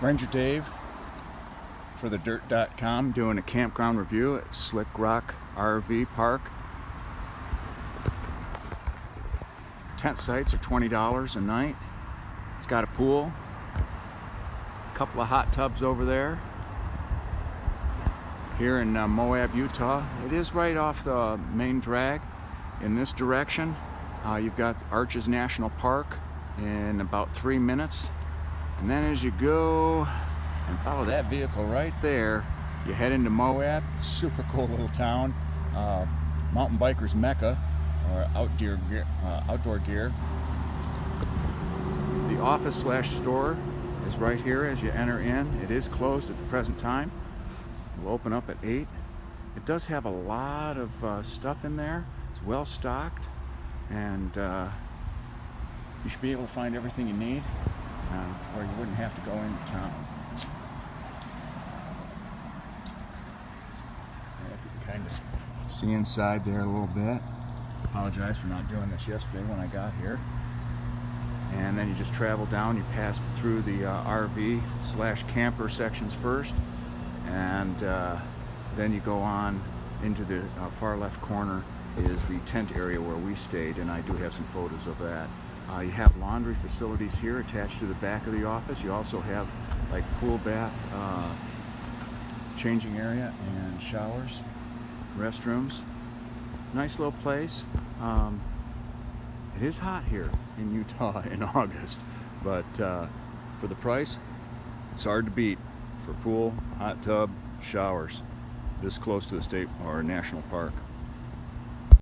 Ranger Dave for the dirt.com doing a campground review at Slickrock RV Park. Tent sites are $20 a night. It's got a pool, a couple of hot tubs over there. Here in Moab, Utah. It is right off the main drag. In this direction, you've got Arches National Park in about 3 minutes. And then as you go and follow that vehicle right there, you head into Moab. Super cool little town. Mountain bikers mecca, or outdoor gear. The office/store is right here as you enter in. It is closed at the present time. We'll open up at 8. It does have a lot of stuff in there. It's well stocked, and you should be able to find everything you need, or you wouldn't have to go into town. If you can kind of see inside there a little bit. Apologize for not doing this yesterday when I got here. And then you just travel down, you pass through the RV/camper sections first, and then you go on into the far left corner is the tent area where we stayed, and I do have some photos of that. You have laundry facilities here attached to the back of the office. You also have like pool, bath, changing area, and showers, restrooms. Nice little place. It is hot here in Utah in August, but for the price, it's hard to beat for pool, hot tub, showers this close to the state or national park.